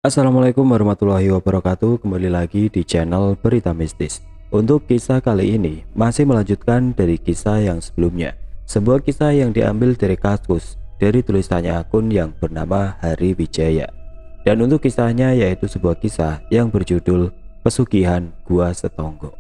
Assalamualaikum warahmatullahi wabarakatuh. Kembali lagi di channel Berita Mistis. Untuk kisah kali ini masih melanjutkan dari kisah yang sebelumnya. Sebuah kisah yang diambil dari kasus dari tulisannya akun yang bernama Hari Wijaya. Dan untuk kisahnya yaitu sebuah kisah yang berjudul Pesugihan Gua Setonggo.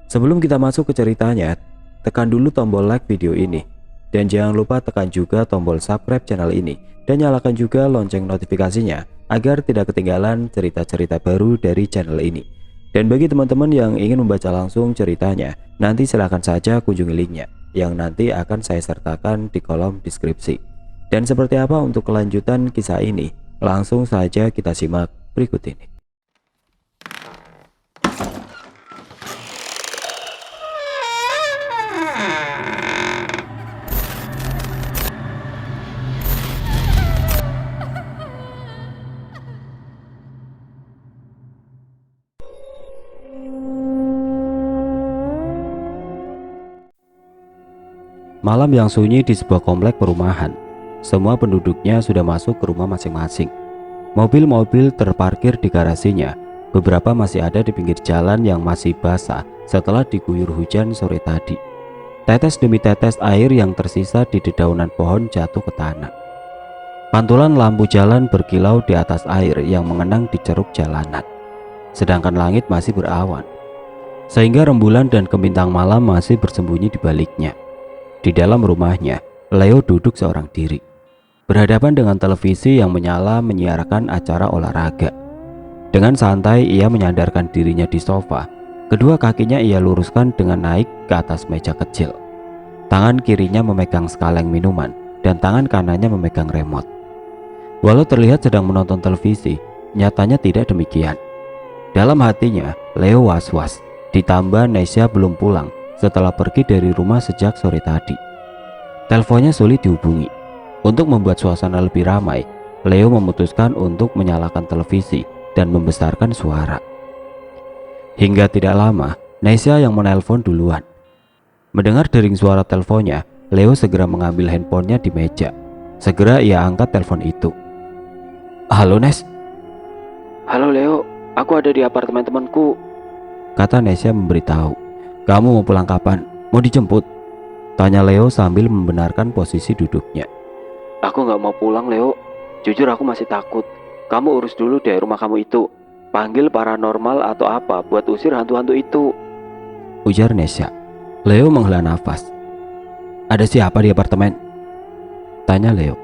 Sebelum kita masuk ke ceritanya, tekan dulu tombol like video ini. Dan jangan lupa tekan juga tombol subscribe channel ini dan nyalakan juga lonceng notifikasinya agar tidak ketinggalan cerita-cerita baru dari channel ini. Dan bagi teman-teman yang ingin membaca langsung ceritanya, nanti silahkan saja kunjungi linknya yang nanti akan saya sertakan di kolom deskripsi. Dan seperti apa untuk kelanjutan kisah ini? Langsung saja kita simak berikut ini. Malam yang sunyi di sebuah komplek perumahan. Semua penduduknya sudah masuk ke rumah masing-masing. Mobil-mobil terparkir di garasinya. Beberapa masih ada di pinggir jalan yang masih basah setelah diguyur hujan sore tadi. Tetes demi tetes air yang tersisa di dedaunan pohon jatuh ke tanah. Pantulan lampu jalan berkilau di atas air yang mengenang di ceruk jalanan. Sedangkan langit masih berawan, sehingga rembulan dan kebintang malam masih bersembunyi di baliknya. Di dalam rumahnya, Leo duduk seorang diri, berhadapan dengan televisi yang menyala menyiarkan acara olahraga. Dengan santai ia menyandarkan dirinya di sofa. Kedua kakinya ia luruskan dengan naik ke atas meja kecil. Tangan kirinya memegang sekaleng minuman dan tangan kanannya memegang remote. Walau terlihat sedang menonton televisi, nyatanya tidak demikian. Dalam hatinya, Leo was-was, ditambah Nesya belum pulang setelah pergi dari rumah sejak sore tadi. Teleponnya sulit dihubungi. Untuk membuat suasana lebih ramai, Leo memutuskan untuk menyalakan televisi dan membesarkan suara. Hingga tidak lama, Nesya yang menelpon duluan. Mendengar dering suara teleponnya, Leo segera mengambil handphonenya di meja. Segera ia angkat telepon itu. "Halo Nes." Halo Leo, aku ada di apartemen temanku. Kata Nesya memberitahu. "Kamu mau pulang kapan? Mau dijemput?" Tanya Leo sambil membenarkan posisi duduknya. Aku gak mau pulang Leo, jujur aku masih takut. Kamu urus dulu deh rumah kamu itu. Panggil paranormal atau apa buat usir hantu-hantu itu, ujar Nesya. Leo menghela nafas. "Ada siapa di apartemen?" Tanya Leo.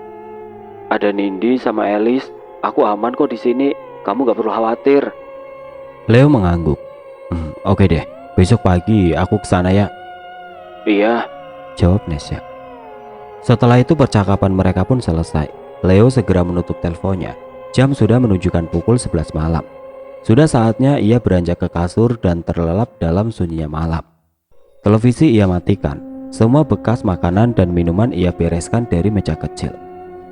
Ada Nindi sama Elis. Aku aman kok di sini. Kamu gak perlu khawatir. Leo mengangguk. Oke deh, besok pagi aku kesana ya." Iya, jawab Nesya. Setelah itu percakapan mereka pun selesai. Leo segera menutup teleponnya. Jam sudah menunjukkan pukul 11 malam. Sudah saatnya ia beranjak ke kasur dan terlelap dalam sunyinya malam. Televisi ia matikan. Semua bekas makanan dan minuman ia bereskan dari meja kecil.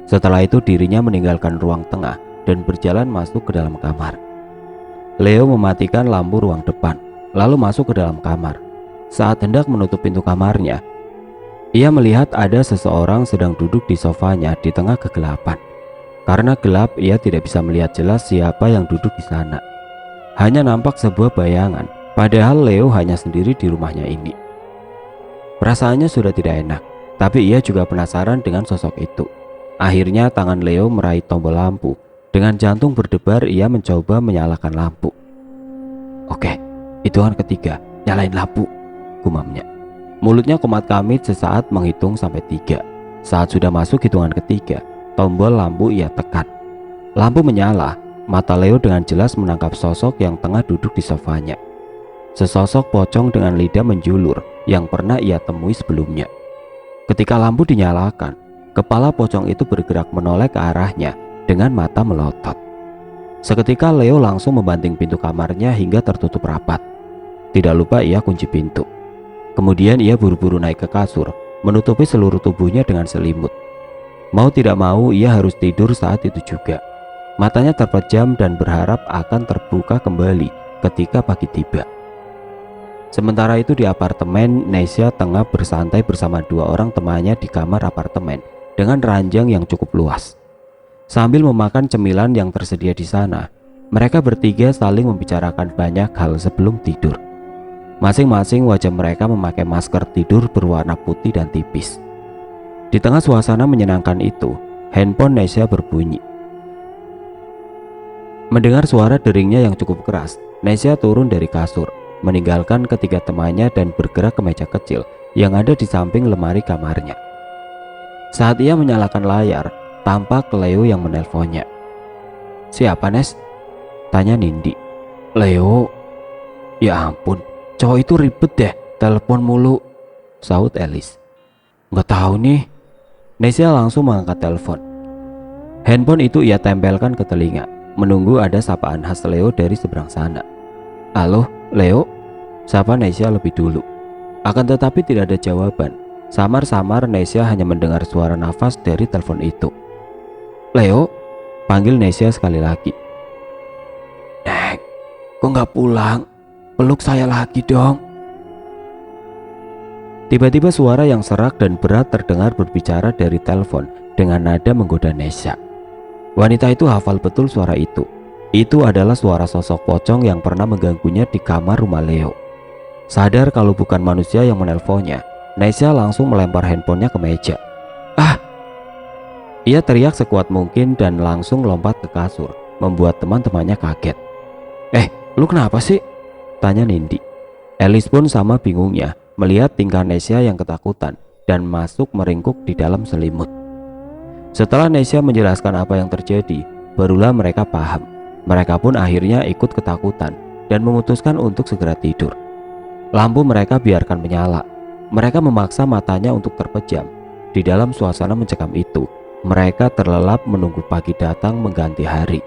Setelah itu dirinya meninggalkan ruang tengah dan berjalan masuk ke dalam kamar. Leo mematikan lampu ruang depan, lalu masuk ke dalam kamar. Saat hendak menutup pintu kamarnya, ia melihat ada seseorang sedang duduk di sofanya di tengah kegelapan. Karena gelap, ia tidak bisa melihat jelas siapa yang duduk di sana. Hanya nampak sebuah bayangan, padahal Leo hanya sendiri di rumahnya ini. Perasaannya sudah tidak enak, tapi ia juga penasaran dengan sosok itu. Akhirnya tangan Leo meraih tombol lampu. Dengan jantung berdebar, ia mencoba menyalakan lampu. "Oke, hitungan ketiga, nyalain lampu," gumamnya. Mulutnya kumat kamit sesaat menghitung sampai 3. Saat sudah masuk hitungan ketiga, tombol lampu ia tekan. Lampu menyala. Mata Leo dengan jelas menangkap sosok yang tengah duduk di sofanya. Sesosok pocong dengan lidah menjulur yang pernah ia temui sebelumnya. Ketika lampu dinyalakan, kepala pocong itu bergerak menoleh ke arahnya dengan mata melotot. Seketika Leo langsung membanting pintu kamarnya hingga tertutup rapat. Tidak lupa ia kunci pintu. Kemudian ia buru-buru naik ke kasur, menutupi seluruh tubuhnya dengan selimut. Mau tidak mau ia harus tidur saat itu juga. Matanya terpejam dan berharap akan terbuka kembali ketika pagi tiba. Sementara itu di apartemen, Nesya tengah bersantai bersama 2 orang temannya di kamar apartemen dengan ranjang yang cukup luas. Sambil memakan cemilan yang tersedia di sana, mereka bertiga saling membicarakan banyak hal sebelum tidur. Masing-masing wajah mereka memakai masker tidur berwarna putih dan tipis. Di tengah suasana menyenangkan itu, handphone Nesya berbunyi. Mendengar suara deringnya yang cukup keras, Nesya turun dari kasur, meninggalkan ketiga temannya dan bergerak ke meja kecil yang ada di samping lemari kamarnya. Saat ia menyalakan layar, tampak Leo yang menelponnya. "Siapa, Nes?" tanya Nindi. "Leo." "Ya ampun, cowok itu ribet deh, telepon mulu," sahut Elis. "Nggak tahu nih." Nesya langsung mengangkat telepon. Handphone itu ia tempelkan ke telinga, menunggu ada sapaan khas Leo dari seberang sana. "Halo, Leo?" sapa Nesya lebih dulu. Akan tetapi tidak ada jawaban. Samar-samar Nesya hanya mendengar suara nafas dari telepon itu. "Leo?" panggil Nesya sekali lagi. "Nek, kok nggak pulang? Peluk saya lagi dong." Tiba-tiba suara yang serak dan berat terdengar berbicara dari telepon dengan nada menggoda Nesya. Wanita itu hafal betul suara itu. Itu adalah suara sosok pocong yang pernah mengganggunya di kamar rumah Leo. Sadar kalau bukan manusia yang menelponnya, Nesya langsung melempar handphonenya ke meja. "Ah!" Ia teriak sekuat mungkin dan langsung lompat ke kasur, membuat teman-temannya kaget. Lu kenapa sih?" tanya Nindi. Elis pun sama bingungnya melihat tingkah Nesya yang ketakutan dan masuk meringkuk di dalam selimut. Setelah Nesya menjelaskan apa yang terjadi, barulah mereka paham. Mereka pun akhirnya ikut ketakutan dan memutuskan untuk segera tidur. Lampu mereka biarkan menyala. Mereka memaksa matanya untuk terpejam. Di dalam suasana mencekam itu, mereka terlelap menunggu pagi datang mengganti hari.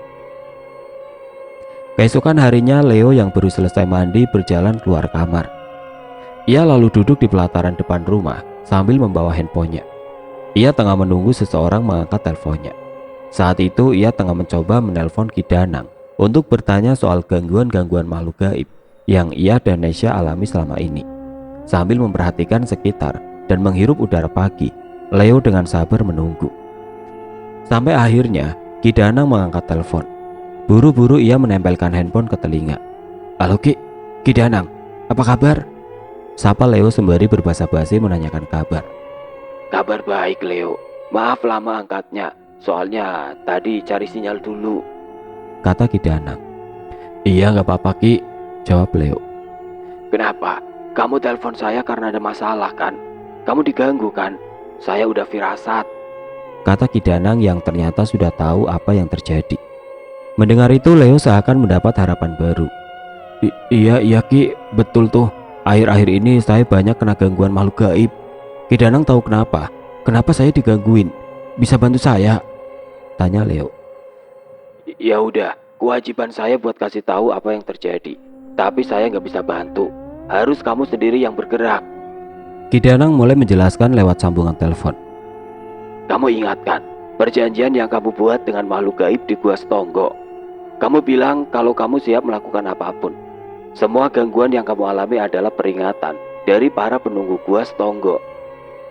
Keesokan harinya, Leo yang baru selesai mandi berjalan keluar kamar. Ia lalu duduk di pelataran depan rumah sambil membawa handphonenya. Ia tengah menunggu seseorang mengangkat teleponnya. Saat itu ia tengah mencoba menelpon Ki Danang untuk bertanya soal gangguan-gangguan makhluk gaib yang ia dan Nesya alami selama ini. Sambil memperhatikan sekitar dan menghirup udara pagi, Leo dengan sabar menunggu. Sampai akhirnya Ki Danang mengangkat telepon. Buru-buru ia menempelkan handphone ke telinga. "Halo Ki, Ki Danang, apa kabar?" sapa Leo sembari berbahasa basi menanyakan kabar. Kabar baik, Leo. Maaf lama angkatnya, soalnya tadi cari sinyal dulu, kata Ki Danang. "Iya nggak apa-apa Ki," jawab Leo. "Kenapa? Kamu telepon saya karena ada masalah kan? Kamu diganggu kan? Saya udah firasat," kata Ki Danang yang ternyata sudah tahu apa yang terjadi. Mendengar itu Leo seakan mendapat harapan baru. Iya Ki, betul tuh. Akhir-akhir ini saya banyak kena gangguan makhluk gaib. Ki Danang tahu kenapa? Kenapa saya digangguin? Bisa bantu saya?" tanya Leo. "Ya udah, kewajiban saya buat kasih tahu apa yang terjadi. Tapi saya nggak bisa bantu. Harus kamu sendiri yang bergerak." Ki Danang mulai menjelaskan lewat sambungan telepon. "Kamu ingatkan perjanjian yang kamu buat dengan makhluk gaib di Gua Setonggo. Kamu bilang kalau kamu siap melakukan apapun. Semua gangguan yang kamu alami adalah peringatan dari para penunggu Gua Setonggo.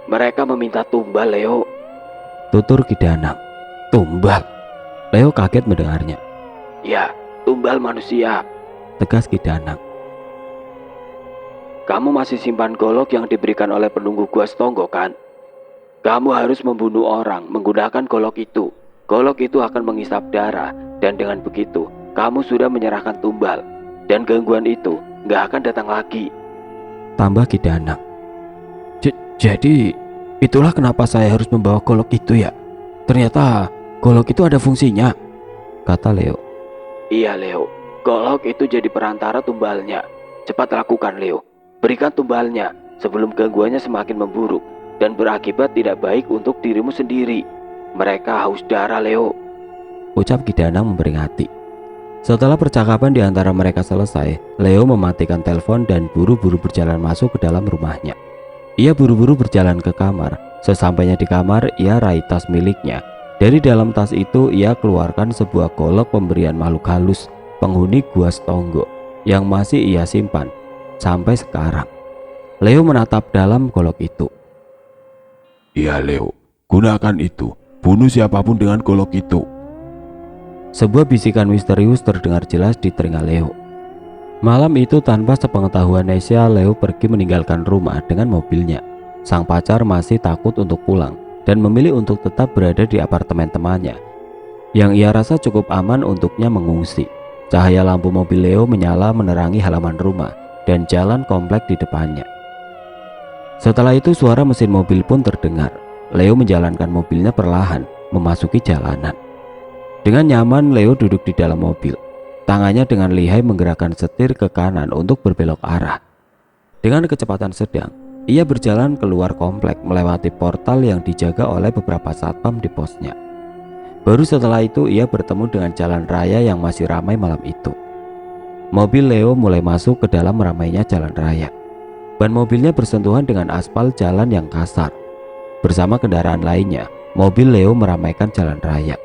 Mereka meminta tumbal, Leo," tutur Ki Danang. "Tumbal?" Leo kaget mendengarnya. "Ya, tumbal manusia," tegas Ki Danang. "Kamu masih simpan golok yang diberikan oleh penunggu Gua Setonggo kan? Kamu harus membunuh orang menggunakan golok itu. Golok itu akan mengisap darah, dan dengan begitu kamu sudah menyerahkan tumbal, dan gangguan itu gak akan datang lagi," tambah Ki Danang. Jadi itulah kenapa saya harus membawa golok itu ya? Ternyata golok itu ada fungsinya," kata Leo. "Iya, Leo. Golok itu jadi perantara tumbalnya. Cepat lakukan, Leo. Berikan tumbalnya sebelum gangguannya semakin memburuk dan berakibat tidak baik untuk dirimu sendiri. Mereka haus darah, Leo," ucap Ki Danang memperingati. Setelah percakapan di antara mereka selesai, Leo mematikan telepon dan buru-buru berjalan masuk ke dalam rumahnya. Ia buru-buru berjalan ke kamar. Sesampainya di kamar, ia raih tas miliknya. Dari dalam tas itu, ia keluarkan sebuah golok pemberian makhluk halus penghuni Gua Setonggo yang masih ia simpan sampai sekarang. Leo menatap dalam golok itu. "Iya Leo, gunakan itu. Bunuh siapapun dengan golok itu. Sebuah bisikan misterius terdengar jelas di telinga Leo. Malam itu tanpa sepengetahuan Nesya, Leo pergi meninggalkan rumah dengan mobilnya. Sang pacar masih takut untuk pulang dan memilih untuk tetap berada di apartemen temannya yang ia rasa cukup aman untuknya mengungsi. Cahaya lampu mobil Leo menyala menerangi halaman rumah dan jalan komplek di depannya. Setelah itu suara mesin mobil pun terdengar. Leo menjalankan mobilnya perlahan memasuki jalanan. Dengan nyaman Leo duduk di dalam mobil. Tangannya dengan lihai menggerakkan setir ke kanan untuk berbelok arah. Dengan kecepatan sedang, ia berjalan keluar komplek melewati portal yang dijaga oleh beberapa satpam di posnya. Baru setelah itu ia bertemu dengan jalan raya yang masih ramai malam itu. Mobil Leo mulai masuk ke dalam ramainya jalan raya. Ban mobilnya bersentuhan dengan aspal jalan yang kasar. Bersama kendaraan lainnya, mobil Leo meramaikan jalan raya.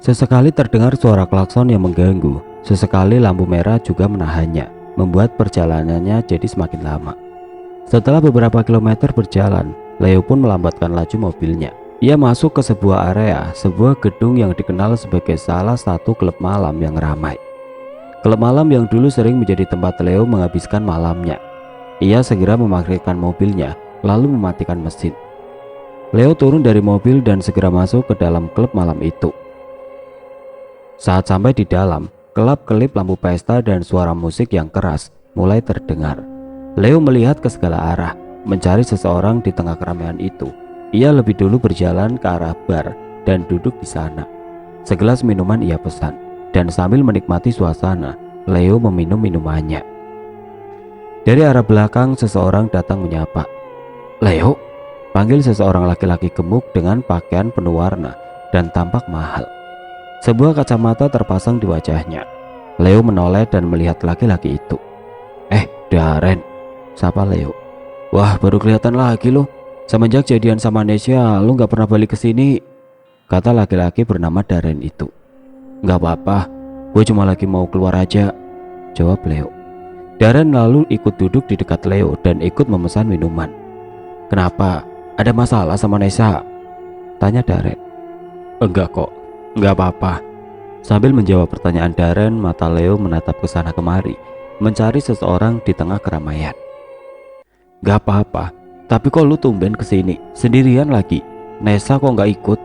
Sesekali terdengar suara klakson yang mengganggu. Sesekali lampu merah juga menahannya, membuat perjalanannya jadi semakin lama. Setelah beberapa kilometer berjalan, Leo pun melambatkan laju mobilnya. Ia masuk ke sebuah area, sebuah gedung yang dikenal sebagai salah satu klub malam yang ramai. Klub malam yang dulu sering menjadi tempat Leo menghabiskan malamnya. Ia segera memarkirkan mobilnya, lalu mematikan mesin. Leo turun dari mobil dan segera masuk ke dalam klub malam itu. Saat sampai di dalam, kelap-kelip lampu pesta dan suara musik yang keras mulai terdengar. Leo melihat ke segala arah, mencari seseorang di tengah keramaian itu. Ia lebih dulu berjalan ke arah bar dan duduk di sana. Segelas minuman ia pesan, dan sambil menikmati suasana, Leo meminum minumannya. Dari arah belakang seseorang datang menyapa. "Leo," panggil seseorang laki-laki gemuk dengan pakaian penuh warna dan tampak mahal. Sebuah kacamata terpasang di wajahnya. Leo menoleh dan melihat laki-laki itu. Darren," sapa Leo. "Wah, baru kelihatan lagi lo. Semenjak jadian sama Nesya, lo gak pernah balik ke sini," kata laki-laki bernama Darren itu. "Gak apa-apa, gue cuma lagi mau keluar aja," jawab Leo. Darren lalu ikut duduk di dekat Leo dan ikut memesan minuman. "Kenapa? Ada masalah sama Nesa?" tanya Darren. "Enggak kok, enggak apa-apa." Sambil menjawab pertanyaan Darren, mata Leo menatap ke sana kemari, mencari seseorang di tengah keramaian. "Gak apa-apa, tapi kok lu tumben kesini, sendirian lagi? Nesa kok gak ikut?"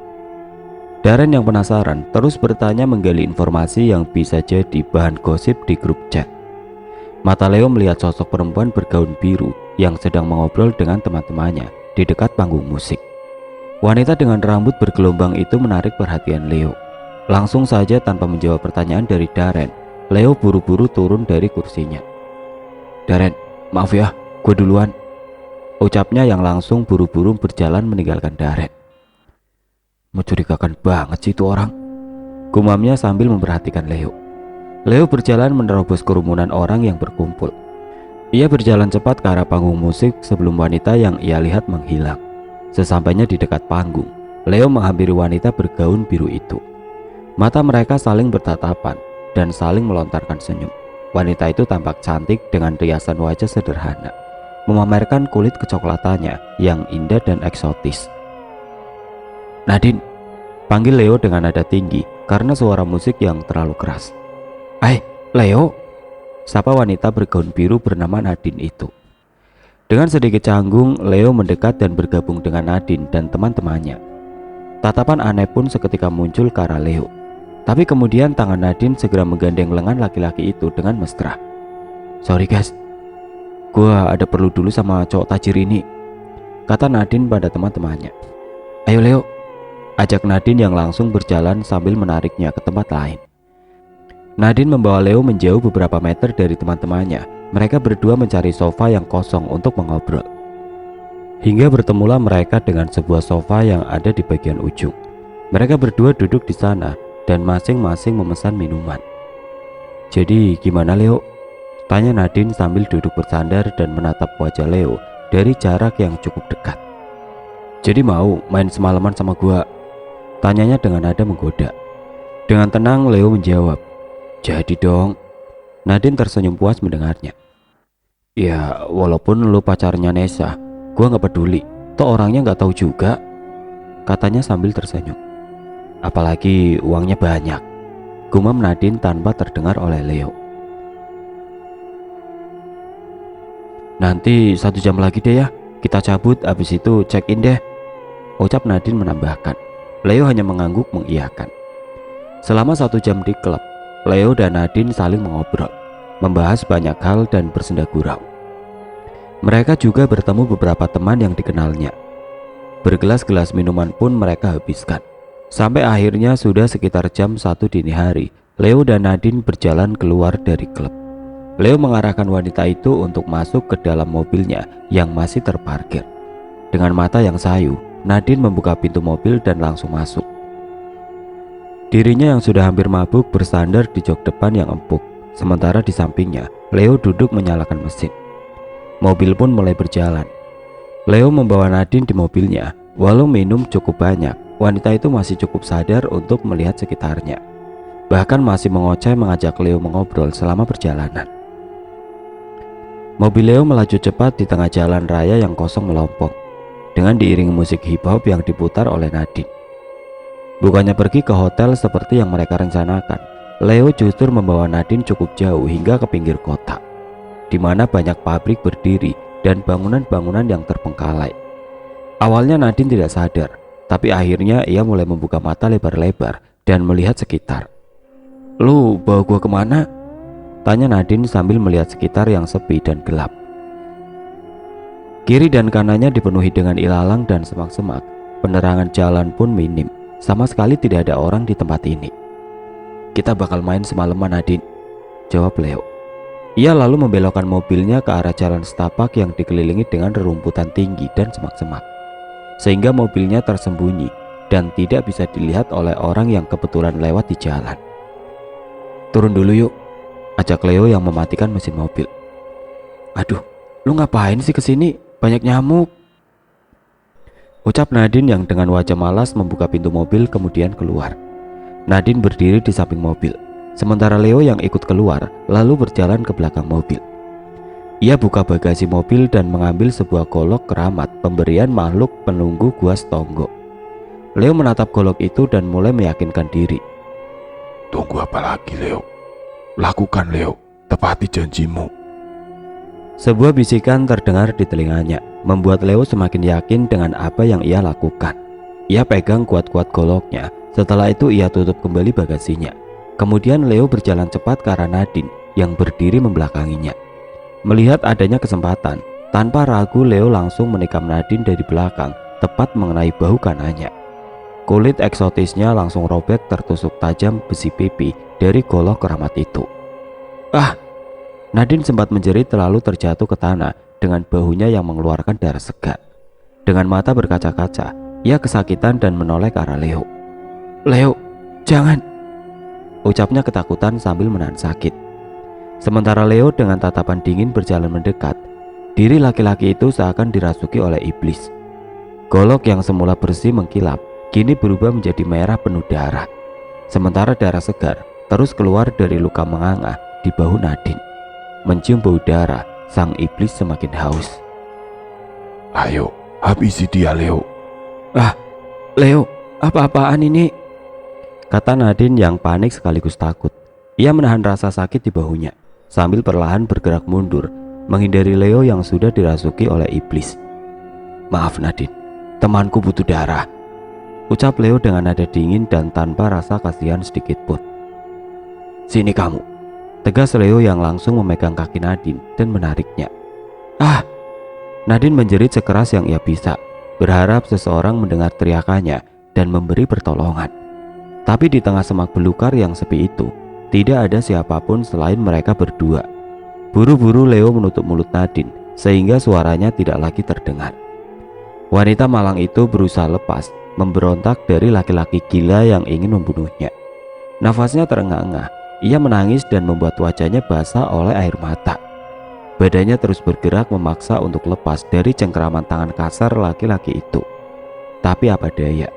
Darren yang penasaran terus bertanya menggali informasi yang bisa jadi bahan gosip di grup chat. Mata Leo melihat sosok perempuan bergaun biru yang sedang mengobrol dengan teman-temannya di dekat panggung musik. Wanita dengan rambut bergelombang itu menarik perhatian Leo. Langsung saja tanpa menjawab pertanyaan dari Darren, Leo buru-buru turun dari kursinya. "Darren, maaf ya, gue duluan," ucapnya yang langsung buru-buru berjalan meninggalkan Darren. "Mencurigakan banget sih itu orang," gumamnya sambil memperhatikan Leo. Leo berjalan menerobos kerumunan orang yang berkumpul. Ia berjalan cepat ke arah panggung musik sebelum wanita yang ia lihat menghilang. Sesampainya di dekat panggung, Leo menghampiri wanita bergaun biru itu. Mata mereka saling bertatapan dan saling melontarkan senyum. Wanita itu tampak cantik dengan riasan wajah sederhana, memamerkan kulit kecoklatannya yang indah dan eksotis. "Nadine," panggil Leo dengan nada tinggi karena suara musik yang terlalu keras. "Leo," sapa wanita bergaun biru bernama Nadine itu. Dengan sedikit canggung, Leo mendekat dan bergabung dengan Nadine dan teman-temannya. Tatapan aneh pun seketika muncul ke arah Leo. Tapi kemudian tangan Nadine segera menggandeng lengan laki-laki itu dengan mesra. "Sorry guys, gua ada perlu dulu sama cowok tajir ini," kata Nadine pada teman-temannya. "Ayo Leo," ajak Nadine yang langsung berjalan sambil menariknya ke tempat lain. Nadine membawa Leo menjauh beberapa meter dari teman-temannya. Mereka berdua mencari sofa yang kosong untuk mengobrol. Hingga bertemulah mereka dengan sebuah sofa yang ada di bagian ujung. Mereka berdua duduk di sana dan masing-masing memesan minuman. "Jadi gimana Leo?" tanya Nadine sambil duduk bersandar dan menatap wajah Leo dari jarak yang cukup dekat. "Jadi mau main semalaman sama gua?" tanyanya dengan nada menggoda. Dengan tenang Leo menjawab, "Jadi dong." Nadine tersenyum puas mendengarnya. "Ya walaupun lu pacarnya Nesa, gua gak peduli, toh orangnya gak tahu juga," katanya sambil tersenyum. apalagi uangnya banyak, gumam Nadine tanpa terdengar oleh Leo. Nanti 1 jam lagi deh ya, kita cabut abis itu check in deh, ucap Nadine menambahkan. Leo hanya mengangguk mengiyakan. Selama 1 jam di klub, Leo dan Nadine saling mengobrol, membahas banyak hal dan bersenda gurau. Mereka juga bertemu beberapa teman yang dikenalnya. Bergelas-gelas minuman pun mereka habiskan. Sampai akhirnya sudah sekitar jam 1 dini hari, Leo dan Nadine berjalan keluar dari klub. Leo mengarahkan wanita itu untuk masuk ke dalam mobilnya yang masih terparkir. Dengan mata yang sayu, Nadine membuka pintu mobil dan langsung masuk. Dirinya yang sudah hampir mabuk bersandar di jok depan yang empuk, sementara di sampingnya Leo duduk menyalakan mesin. Mobil pun mulai berjalan. Leo membawa Nadine di mobilnya. Walau minum cukup banyak, wanita itu masih cukup sadar untuk melihat sekitarnya. Bahkan masih mengoceh mengajak Leo mengobrol selama perjalanan. Mobil Leo melaju cepat di tengah jalan raya yang kosong melompong, dengan diiringi musik hip hop yang diputar oleh Nadine. Bukannya pergi ke hotel seperti yang mereka rencanakan, Leo justru membawa Nadine cukup jauh hingga ke pinggir kota, di mana banyak pabrik berdiri dan bangunan-bangunan yang terbengkalai. Awalnya Nadine tidak sadar, tapi akhirnya ia mulai membuka mata lebar-lebar dan melihat sekitar. "Lu bawa gua kemana?" tanya Nadine sambil melihat sekitar yang sepi dan gelap. Kiri dan kanannya dipenuhi dengan ilalang dan semak-semak. Penerangan jalan pun minim, sama sekali tidak ada orang di tempat ini. "Kita bakal main semalaman, Nadine," jawab Leo. Ia lalu membelokkan mobilnya ke arah jalan setapak yang dikelilingi dengan rerumputan tinggi dan semak-semak, sehingga mobilnya tersembunyi dan tidak bisa dilihat oleh orang yang kebetulan lewat di jalan. "Turun dulu yuk," ajak Leo yang mematikan mesin mobil. "Aduh, lu ngapain sih kesini? Banyak nyamuk," ucap Nadine yang dengan wajah malas membuka pintu mobil kemudian keluar. Nadine berdiri di samping mobil, sementara Leo yang ikut keluar lalu berjalan ke belakang mobil. Ia buka bagasi mobil dan mengambil sebuah golok keramat pemberian makhluk penunggu Gua Stonggo. Leo menatap golok itu dan mulai meyakinkan diri. "Tunggu apa lagi, Leo? Lakukan, Leo. Tepati janjimu." Sebuah bisikan terdengar di telinganya, membuat Leo semakin yakin dengan apa yang ia lakukan. Ia pegang kuat-kuat goloknya, setelah itu ia tutup kembali bagasinya. Kemudian Leo berjalan cepat ke arah Nadine yang berdiri membelakanginya. Melihat adanya kesempatan, tanpa ragu Leo langsung menikam Nadine dari belakang, tepat mengenai bahu kanannya. Kulit eksotisnya langsung robek tertusuk tajam besi pipi dari golok keramat itu. "Ah!" Nadine sempat menjerit lalu terjatuh ke tanah dengan bahunya yang mengeluarkan darah segar. Dengan mata berkaca-kaca, ia kesakitan dan menoleh ke arah Leo. "Leo, jangan!" ucapnya ketakutan sambil menahan sakit. Sementara Leo dengan tatapan dingin berjalan mendekat, diri laki-laki itu seakan dirasuki oleh iblis. Golok yang semula bersih mengkilap, kini berubah menjadi merah penuh darah. Sementara darah segar terus keluar dari luka menganga di bahu Nadine. Mencium bau darah, sang iblis semakin haus. "Ayo, habisi dia, Leo." "Ah, Leo, apa-apaan ini?" kata Nadine yang panik sekaligus takut. Ia menahan rasa sakit di bahunya sambil perlahan bergerak mundur, menghindari Leo yang sudah dirasuki oleh iblis. "Maaf Nadine, temanku butuh darah," ucap Leo dengan nada dingin dan tanpa rasa kasihan sedikit pun. "Sini kamu," tegas Leo yang langsung memegang kaki Nadine dan menariknya. "Ah!" Nadine menjerit sekeras yang ia bisa, berharap seseorang mendengar teriakannya dan memberi pertolongan. Tapi di tengah semak belukar yang sepi itu, tidak ada siapapun selain mereka berdua. Buru-buru Leo menutup mulut Nadine sehingga suaranya tidak lagi terdengar. Wanita malang itu berusaha lepas, memberontak dari laki-laki gila yang ingin membunuhnya. Nafasnya terengah-engah, ia menangis dan membuat wajahnya basah oleh air mata. Badannya terus bergerak memaksa untuk lepas dari cengkeraman tangan kasar laki-laki itu. Tapi apa daya,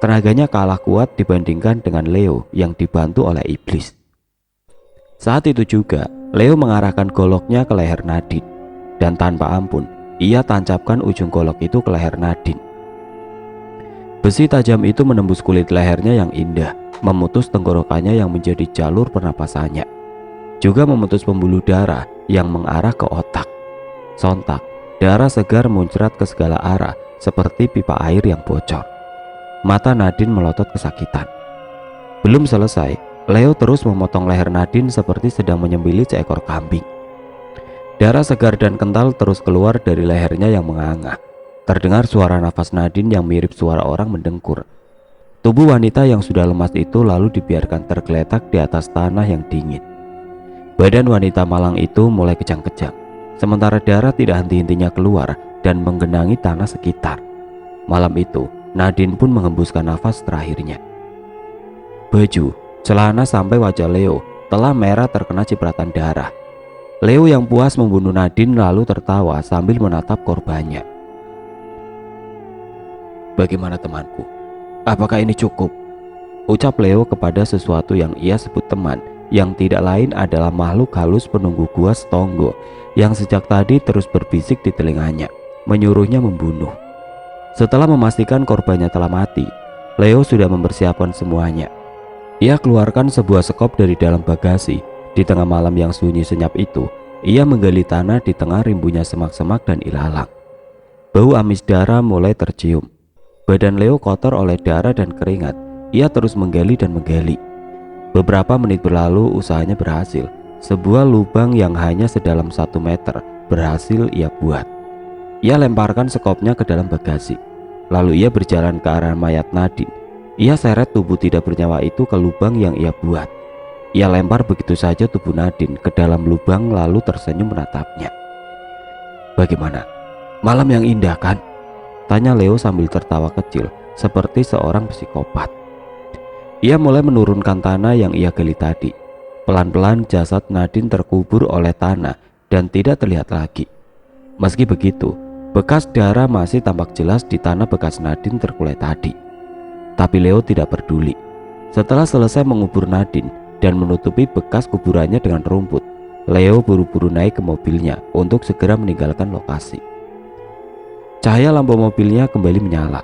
tenaganya kalah kuat dibandingkan dengan Leo yang dibantu oleh iblis. Saat itu juga Leo mengarahkan goloknya ke leher Nadine, dan tanpa ampun ia tancapkan ujung golok itu ke leher Nadine. Besi tajam itu menembus kulit lehernya yang indah, memutus tenggorokannya yang menjadi jalur pernapasannya, juga memutus pembuluh darah yang mengarah ke otak. Sontak, darah segar muncrat ke segala arah seperti pipa air yang bocor. Mata Nadine melotot kesakitan. Belum selesai, Leo terus memotong leher Nadine seperti sedang menyembelih seekor kambing. Darah segar dan kental terus keluar dari lehernya yang menganga. Terdengar suara nafas Nadine yang mirip suara orang mendengkur. Tubuh wanita yang sudah lemas itu lalu dibiarkan tergeletak di atas tanah yang dingin. Badan wanita malang itu mulai kejang-kejang, sementara darah tidak henti-hentinya keluar dan menggenangi tanah sekitar. Malam itu, Nadine pun menghembuskan nafas terakhirnya. Baju, celana sampai wajah Leo telah merah terkena cipratan darah. Leo yang puas membunuh Nadine lalu tertawa sambil menatap korbannya. "Bagaimana temanku? Apakah ini cukup?" ucap Leo kepada sesuatu yang ia sebut teman, yang tidak lain adalah makhluk halus penunggu gua Stonggo yang sejak tadi terus berbisik di telinganya, menyuruhnya membunuh. Setelah memastikan korbannya telah mati, Leo sudah mempersiapkan semuanya. Ia keluarkan sebuah sekop dari dalam bagasi. Di tengah malam yang sunyi senyap itu, ia menggali tanah di tengah rimbunya semak-semak dan ilalang. Bau amis darah mulai tercium. Badan Leo kotor oleh darah dan keringat. Ia terus menggali dan menggali. Beberapa menit berlalu, usahanya berhasil. Sebuah lubang yang hanya sedalam 1 meter berhasil ia buat. Ia lemparkan sekopnya ke dalam bagasi. Lalu ia berjalan ke arah mayat Nadine. Ia seret tubuh tidak bernyawa itu ke lubang yang ia buat. Ia lempar begitu saja tubuh Nadine ke dalam lubang lalu tersenyum menatapnya. "Bagaimana? Malam yang indah kan?" tanya Leo sambil tertawa kecil seperti seorang psikopat. Ia mulai menurunkan tanah yang ia gali tadi. Pelan-pelan jasad Nadine terkubur oleh tanah dan tidak terlihat lagi. Meski begitu, bekas darah masih tampak jelas di tanah bekas Nadine terkulai tadi. Tapi Leo tidak peduli. Setelah selesai mengubur Nadine dan menutupi bekas kuburannya dengan rumput, Leo buru-buru naik ke mobilnya untuk segera meninggalkan lokasi. Cahaya lampu mobilnya kembali menyala.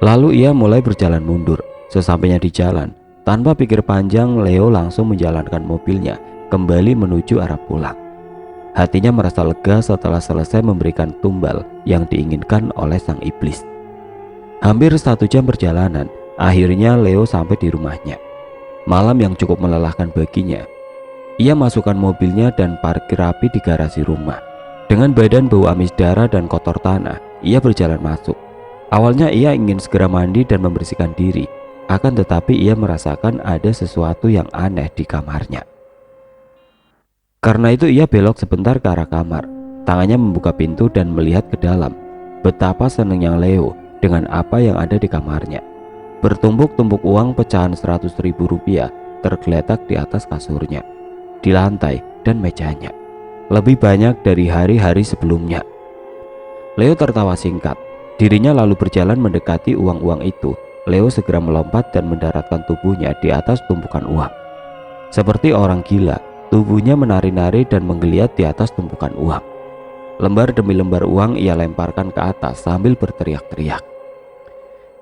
Lalu ia mulai berjalan mundur. Sesampainya di jalan, tanpa pikir panjang, Leo langsung menjalankan mobilnya kembali menuju arah pulang. Hatinya merasa lega setelah selesai memberikan tumbal yang diinginkan oleh sang iblis. Hampir 1 jam perjalanan, akhirnya Leo sampai di rumahnya. Malam yang cukup melelahkan baginya. Ia masukkan mobilnya dan parkir rapi di garasi rumah. Dengan badan bau amis darah dan kotor tanah, ia berjalan masuk. Awalnya ia ingin segera mandi dan membersihkan diri, akan tetapi ia merasakan ada sesuatu yang aneh di kamarnya. Karena itu ia belok sebentar ke arah kamar. Tangannya membuka pintu dan melihat ke dalam. Betapa senangnya Leo dengan apa yang ada di kamarnya. Bertumpuk-tumpuk uang pecahan 100.000 rupiah tergeletak di atas kasurnya, di lantai dan mejanya. Lebih banyak dari hari-hari sebelumnya. Leo tertawa singkat. Dirinya lalu berjalan mendekati uang-uang itu. Leo segera melompat dan mendaratkan tubuhnya di atas tumpukan uang. Seperti orang gila, tubuhnya menari-nari dan menggeliat di atas tumpukan uang. Lembar demi lembar uang ia lemparkan ke atas sambil berteriak-teriak.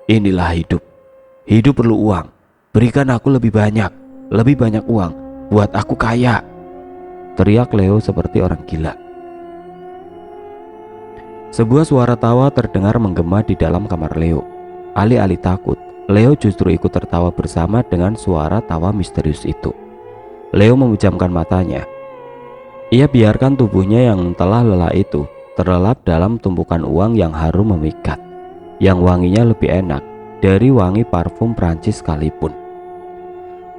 "Inilah hidup. Hidup perlu uang. Berikan aku lebih banyak uang. Buat aku kaya," teriak Leo seperti orang gila. Sebuah suara tawa terdengar menggema di dalam kamar Leo. Alih-alih takut, Leo justru ikut tertawa bersama dengan suara tawa misterius itu. Leo memejamkan matanya. Ia biarkan tubuhnya yang telah lelah itu terlelap dalam tumpukan uang yang harum memikat, yang wanginya lebih enak dari wangi parfum Prancis sekalipun.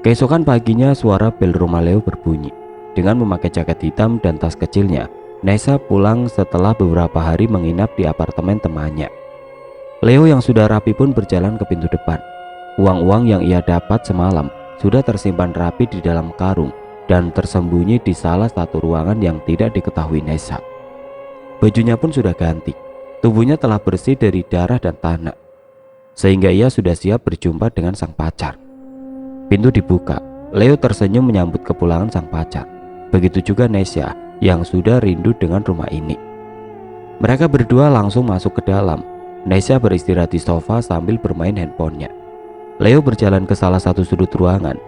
Keesokan paginya suara bel rumah Leo berbunyi. Dengan memakai jaket hitam dan tas kecilnya, Nessa pulang setelah beberapa hari menginap di apartemen temannya. Leo yang sudah rapi pun berjalan ke pintu depan. Uang-uang yang ia dapat semalam sudah tersimpan rapi di dalam karung dan tersembunyi di salah satu ruangan yang tidak diketahui Nessa. Bajunya pun sudah ganti. Tubuhnya telah bersih dari darah dan tanah, sehingga ia sudah siap berjumpa dengan sang pacar. Pintu dibuka. Leo tersenyum menyambut kepulangan sang pacar. Begitu juga Nessa yang sudah rindu dengan rumah ini. Mereka berdua langsung masuk ke dalam. Nesya beristirahat di sofa sambil bermain handphonenya. Leo berjalan ke salah satu sudut ruangan.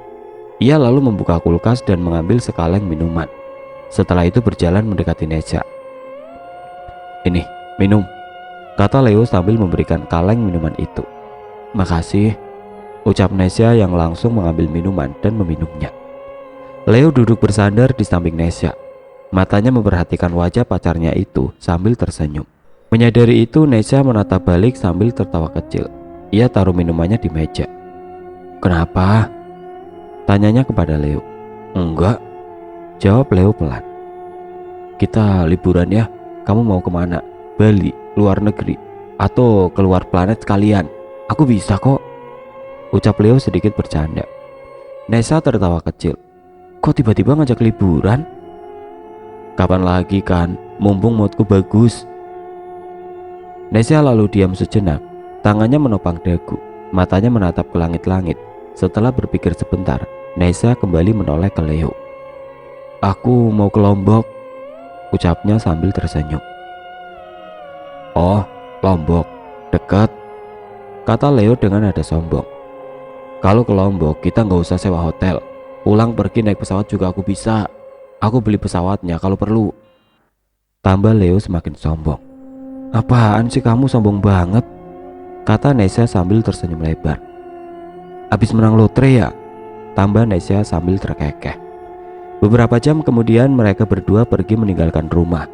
Ia lalu membuka kulkas dan mengambil sekaleng minuman. Setelah itu berjalan mendekati Nesya. "Ini, minum," kata Leo sambil memberikan kaleng minuman itu. "Makasih," ucap Nesya yang langsung mengambil minuman dan meminumnya. Leo duduk bersandar di samping Nesya. Matanya memperhatikan wajah pacarnya itu sambil tersenyum. Menyadari itu, Nesya menatap balik sambil tertawa kecil. Ia taruh minumannya di meja. "Kenapa?" tanyanya kepada Leo. "Enggak," jawab Leo pelan. "Kita liburan ya. Kamu mau kemana? Bali, luar negeri, atau keluar planet sekalian? Aku bisa kok," ucap Leo sedikit bercanda. Nesya tertawa kecil. "Kok tiba-tiba ngajak liburan?" "Kapan lagi kan, mumpung moodku bagus." Nesya lalu diam sejenak. Tangannya menopang dagu, matanya menatap ke langit-langit. Setelah berpikir sebentar, Nesya kembali menoleh ke Leo. "Aku mau ke Lombok," ucapnya sambil tersenyum. "Oh, Lombok, dekat," kata Leo dengan nada sombong. "Kalau ke Lombok kita nggak usah sewa hotel. Pulang pergi naik pesawat juga aku bisa. Aku beli pesawatnya kalau perlu," tambah Leo semakin sombong. "Apaan sih kamu sombong banget?" kata Nesya sambil tersenyum lebar. "Habis menang lotre ya?" tambah Nesya sambil terkekeh. Beberapa jam kemudian mereka berdua pergi meninggalkan rumah.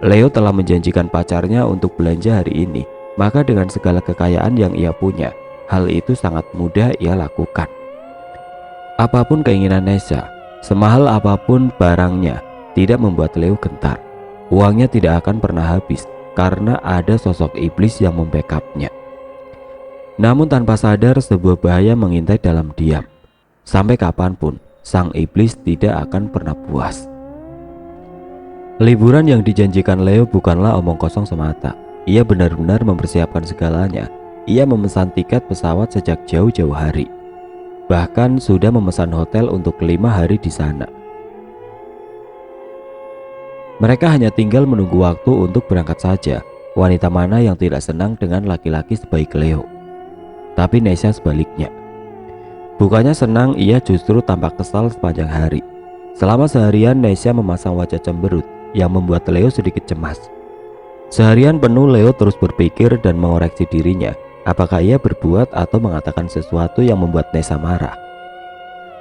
Leo telah menjanjikan pacarnya untuk belanja hari ini, maka dengan segala kekayaan yang ia punya, hal itu sangat mudah ia lakukan. Apapun keinginan Nesya, semahal apapun barangnya, tidak membuat Leo gentar. Uangnya tidak akan pernah habis karena ada sosok iblis yang membackupnya. Namun tanpa sadar, sebuah bahaya mengintai dalam diam. Sampai kapanpun, sang iblis tidak akan pernah puas. Liburan yang dijanjikan Leo bukanlah omong kosong semata. Ia benar-benar mempersiapkan segalanya. Ia memesan tiket pesawat sejak jauh-jauh hari. Bahkan sudah memesan hotel untuk 5 hari di sana. Mereka hanya tinggal menunggu waktu untuk berangkat saja. Wanita mana yang tidak senang dengan laki-laki sebaik Leo? Tapi Nesya sebaliknya. Bukannya senang, ia justru tampak kesal sepanjang hari. Selama seharian Nesya memasang wajah cemberut yang membuat Leo sedikit cemas. Seharian penuh Leo terus berpikir dan mengoreksi dirinya, apakah ia berbuat atau mengatakan sesuatu yang membuat Nesya marah.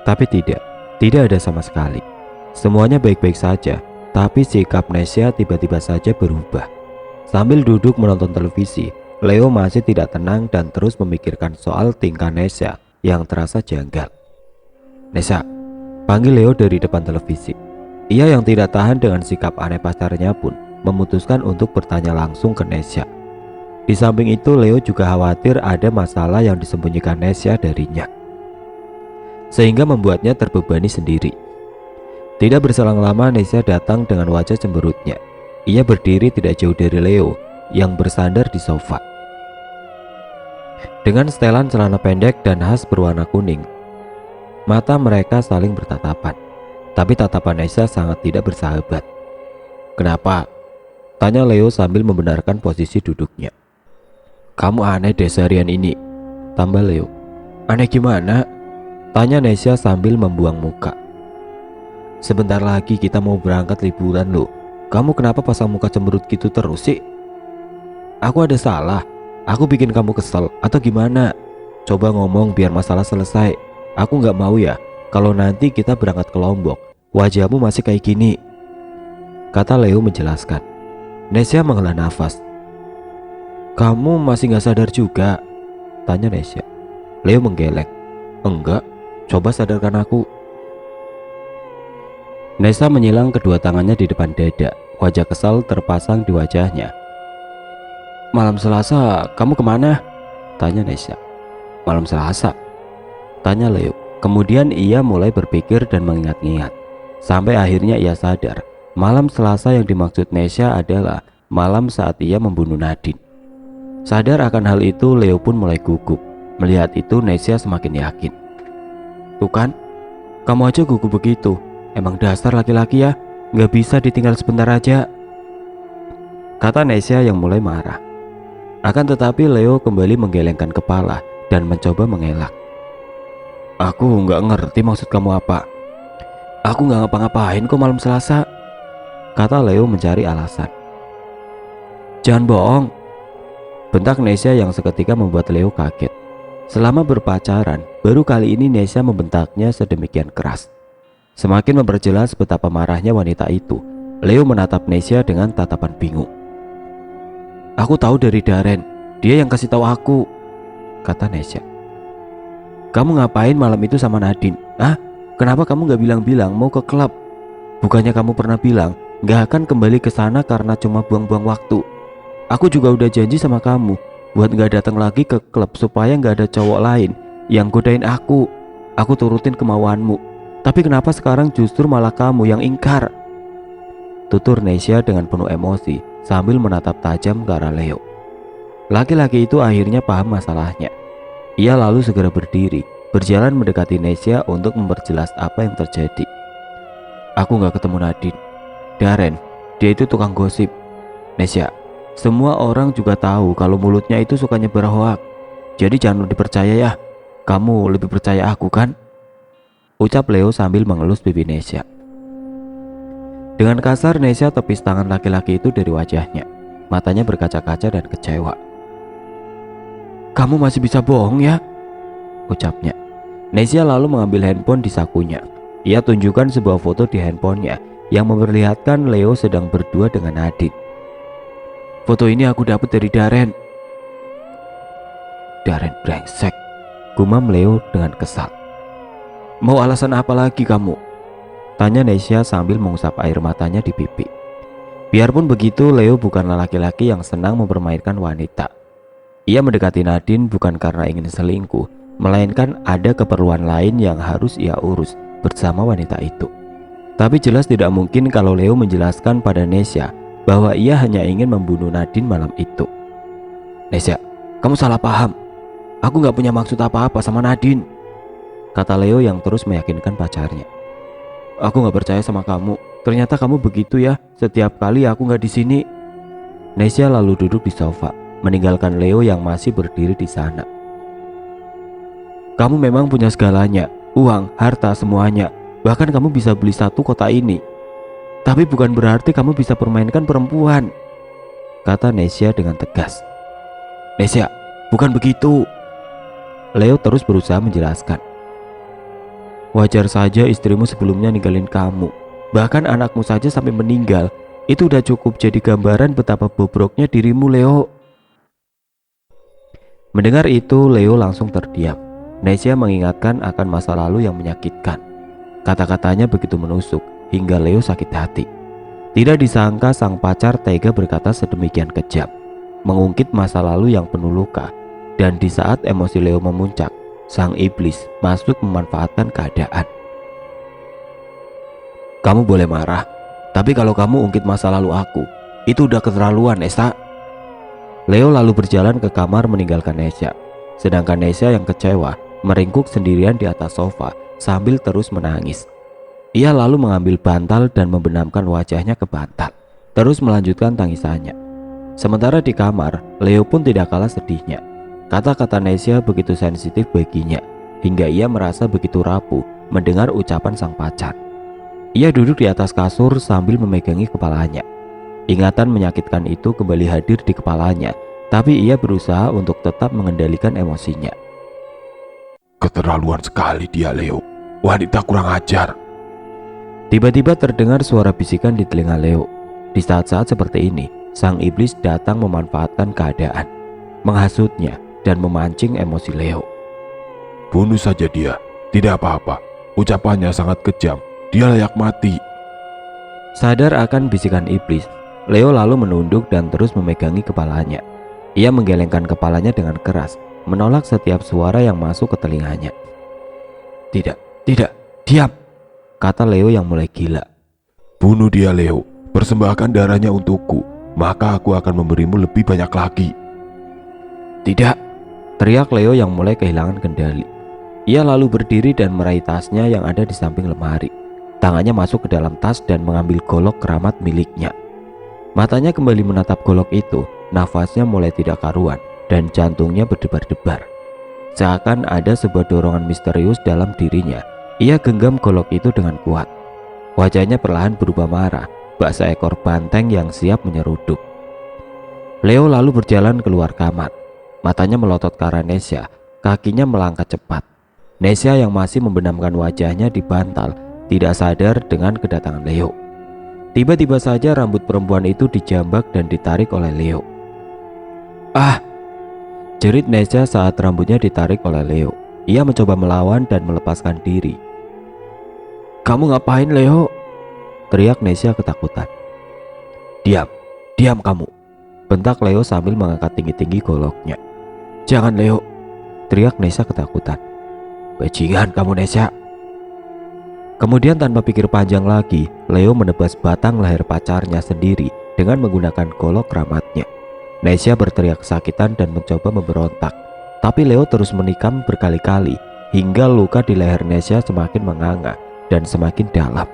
Tapi tidak ada sama sekali. Semuanya baik-baik saja. Tapi sikap Nesya tiba-tiba saja berubah. Sambil duduk menonton televisi, Leo masih tidak tenang dan terus memikirkan soal tingkah Nesya yang terasa janggal. "Nesya," panggil Leo dari depan televisi. Ia yang tidak tahan dengan sikap aneh pacarnya pun memutuskan untuk bertanya langsung ke Nesya. Di samping itu, Leo juga khawatir ada masalah yang disembunyikan Nesya darinya, sehingga membuatnya terbebani sendiri. Tidak berselang lama, Nesya datang dengan wajah cemberutnya. Ia berdiri tidak jauh dari Leo yang bersandar di sofa. Dengan setelan celana pendek dan khas berwarna kuning, mata mereka saling bertatapan. Tapi tatapan Nesya sangat tidak bersahabat. "Kenapa?" tanya Leo sambil membenarkan posisi duduknya. "Kamu aneh deh seharian ini," tambah Leo. "Aneh gimana?" tanya Nesya sambil membuang muka. "Sebentar lagi kita mau berangkat liburan loh. Kamu kenapa pasang muka cemberut gitu terus sih? Aku ada salah? Aku bikin kamu kesel atau gimana? Coba ngomong biar masalah selesai. Aku nggak mau ya kalau nanti kita berangkat ke Lombok wajahmu masih kayak gini," kata Leo menjelaskan. Nesya menghela nafas. "Kamu masih nggak sadar juga?" tanya Nesya. Leo menggeleng. "Enggak, coba sadarkan aku." Nesya menyilang kedua tangannya di depan dada. Wajah kesal terpasang di wajahnya. "Malam Selasa kamu kemana?" tanya Nesya. "Malam Selasa?" tanya Leo. Kemudian ia mulai berpikir dan mengingat-ingat. Sampai akhirnya ia sadar, malam Selasa yang dimaksud Nesya adalah malam saat ia membunuh Nadine. Sadar akan hal itu, Leo pun mulai gugup. Melihat itu, Nesya semakin yakin. "Tuh kan, kamu aja gugup begitu. Emang dasar laki-laki ya, nggak bisa ditinggal sebentar aja," kata Nesya yang mulai marah. Akan tetapi Leo kembali menggelengkan kepala dan mencoba mengelak. Aku nggak ngerti maksud kamu apa. Aku nggak ngapa-ngapain kok malam Selasa, kata Leo mencari alasan. Jangan bohong, bentak Nesya yang seketika membuat Leo kaget. Selama berpacaran, baru kali ini Nesya membentaknya sedemikian keras. Semakin memperjelas betapa marahnya wanita itu, Leo menatap Nesya dengan tatapan bingung. Aku tahu dari Darren, dia yang kasih tahu aku, kata Nesya. Kamu ngapain malam itu sama Nadine? Kenapa kamu gak bilang-bilang mau ke klub? Bukannya kamu pernah bilang gak akan kembali ke sana karena cuma buang-buang waktu. Aku juga udah janji sama kamu buat gak datang lagi ke klub supaya gak ada cowok lain yang godain aku. Aku turutin kemauanmu. Tapi kenapa sekarang justru malah kamu yang ingkar? Tutur Nesya dengan penuh emosi sambil menatap tajam ke arah Leo. Laki-laki itu akhirnya paham masalahnya. Ia lalu segera berdiri, berjalan mendekati Nesya untuk memperjelas apa yang terjadi. Aku gak ketemu Nadine. Darren, dia itu tukang gosip. Nesya, semua orang juga tahu kalau mulutnya itu suka nyebar hoak. Jadi jangan dipercaya ya. Kamu lebih percaya aku kan? Ucap Leo sambil mengelus pipi Nesya. Dengan kasar Nesya tepis tangan laki-laki itu dari wajahnya. Matanya berkaca-kaca dan kecewa. Kamu masih bisa bohong ya? Ucapnya. Nesya lalu mengambil handphone di sakunya. Ia tunjukkan sebuah foto di handphonenya yang memperlihatkan Leo sedang berdua dengan Nadine. Foto ini aku dapat dari Darren. Darren brengsek, gumam Leo dengan kesal. Mau alasan apa lagi kamu? Tanya Nesya sambil mengusap air matanya di pipi. Biarpun begitu, Leo bukanlah laki-laki yang senang mempermainkan wanita. Ia mendekati Nadine bukan karena ingin selingkuh, melainkan ada keperluan lain yang harus ia urus bersama wanita itu. Tapi jelas tidak mungkin kalau Leo menjelaskan pada Nesya bahwa ia hanya ingin membunuh Nadine malam itu. Nesya, kamu salah paham. Aku gak punya maksud apa-apa sama Nadine, kata Leo yang terus meyakinkan pacarnya. Aku gak percaya sama kamu. Ternyata kamu begitu ya setiap kali aku gak di sini. Nesya lalu duduk di sofa, meninggalkan Leo yang masih berdiri di sana. Kamu memang punya segalanya, uang, harta, semuanya. Bahkan kamu bisa beli satu kota ini. Tapi bukan berarti kamu bisa permainkan perempuan, kata Nesya dengan tegas. Nesya, bukan begitu. Leo terus berusaha menjelaskan. Wajar saja istrimu sebelumnya ninggalin kamu. Bahkan anakmu saja sampai meninggal. Itu udah cukup jadi gambaran betapa bobroknya dirimu, Leo. Mendengar itu, Leo langsung terdiam. Nesya mengingatkan akan masa lalu yang menyakitkan. Kata-katanya begitu menusuk hingga Leo sakit hati. Tidak disangka sang pacar tega berkata sedemikian kejam, mengungkit masa lalu yang penuh luka. Dan di saat emosi Leo memuncak, sang iblis masuk memanfaatkan keadaan. Kamu boleh marah, tapi kalau kamu ungkit masa lalu aku, itu udah keterlaluan, Esa. Leo lalu berjalan ke kamar meninggalkan Nesya. Sedangkan Nesya yang kecewa meringkuk sendirian di atas sofa sambil terus menangis. Ia lalu mengambil bantal dan membenamkan wajahnya ke bantal, terus melanjutkan tangisannya. Sementara di kamar, Leo pun tidak kalah sedihnya. Kata-kata Nesya begitu sensitif baginya, hingga ia merasa begitu rapuh mendengar ucapan sang pacar. Ia duduk di atas kasur sambil memegangi kepalanya. Ingatan menyakitkan itu kembali hadir di kepalanya, tapi ia berusaha untuk tetap mengendalikan emosinya. Keterlaluan sekali dia, Leo. Wanita kurang ajar. Tiba-tiba terdengar suara bisikan di telinga Leo. Di saat-saat seperti ini, sang iblis datang memanfaatkan keadaan, menghasutnya dan memancing emosi Leo. Bunuh saja dia, tidak apa-apa. Ucapannya sangat kejam, dia layak mati. Sadar akan bisikan iblis, Leo lalu menunduk dan terus memegangi kepalanya. Ia menggelengkan kepalanya dengan keras, menolak setiap suara yang masuk ke telinganya. Tidak, diam, kata Leo yang mulai gila. Bunuh dia, Leo. Persembahkan darahnya untukku, maka aku akan memberimu lebih banyak lagi. Tidak, teriak Leo yang mulai kehilangan kendali. Ia lalu berdiri dan meraih tasnya yang ada di samping lemari. Tangannya masuk ke dalam tas dan mengambil golok keramat miliknya. Matanya kembali menatap golok itu Nafasnya mulai tidak karuan dan jantungnya berdebar-debar. Seakan ada sebuah dorongan misterius dalam dirinya. Ia genggam golok itu dengan kuat. Wajahnya perlahan berubah marah, bak seekor banteng yang siap menyeruduk. Leo lalu berjalan keluar kamar. Matanya melotot ke arah Nesya, kakinya melangkah cepat. Nesya yang masih membenamkan wajahnya di bantal tidak sadar dengan kedatangan Leo. Tiba-tiba saja rambut perempuan itu dijambak dan ditarik oleh Leo. "Ah!" jerit Nesya saat rambutnya ditarik oleh Leo. Ia mencoba melawan dan melepaskan diri. "Kamu ngapain, Leo?" teriak Nesya ketakutan. "Diam, diam kamu," bentak Leo sambil mengangkat tinggi-tinggi goloknya. "Jangan, Leo," teriak Nesya ketakutan. "Bajingan kamu, Nesya." Kemudian tanpa pikir panjang lagi, Leo menebas batang leher pacarnya sendiri dengan menggunakan golok keramatnya. Nesya berteriak kesakitan dan mencoba memberontak, tapi Leo terus menikam berkali-kali hingga luka di leher Nesya semakin menganga dan semakin dalam.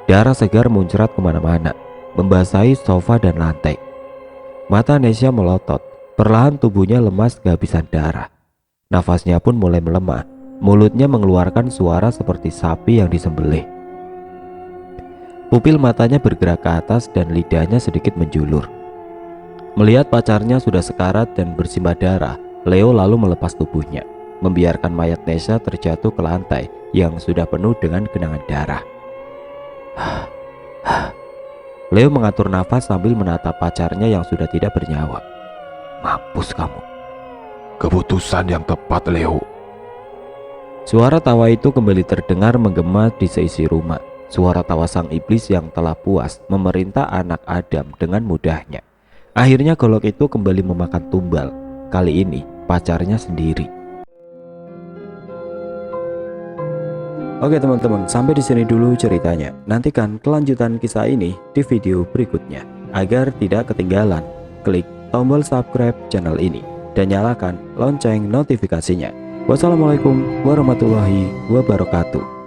Darah segar muncrat kemana-mana, membasahi sofa dan lantai. Mata Nesya melotot, perlahan tubuhnya lemas kehabisan darah. Nafasnya pun mulai melemah, mulutnya mengeluarkan suara seperti sapi yang disembelih. Pupil matanya bergerak ke atas dan lidahnya sedikit menjulur. Melihat pacarnya sudah sekarat dan bersimbah darah, Leo lalu melepas tubuhnya, membiarkan mayat Nesya terjatuh ke lantai yang sudah penuh dengan genangan darah. Leo mengatur nafas sambil menatap pacarnya yang sudah tidak bernyawa. "Mampus kamu." Keputusan yang tepat, Leo. Suara tawa itu kembali terdengar menggema di seisi rumah. Suara tawa sang iblis yang telah puas memerintah anak Adam dengan mudahnya. Akhirnya golok itu kembali memakan tumbal. Kali ini pacarnya sendiri. Oke teman-teman, sampai di sini dulu ceritanya. Nantikan kelanjutan kisah ini di video berikutnya. Agar tidak ketinggalan, klik tombol subscribe channel ini dan nyalakan lonceng notifikasinya. Wassalamualaikum warahmatullahi wabarakatuh.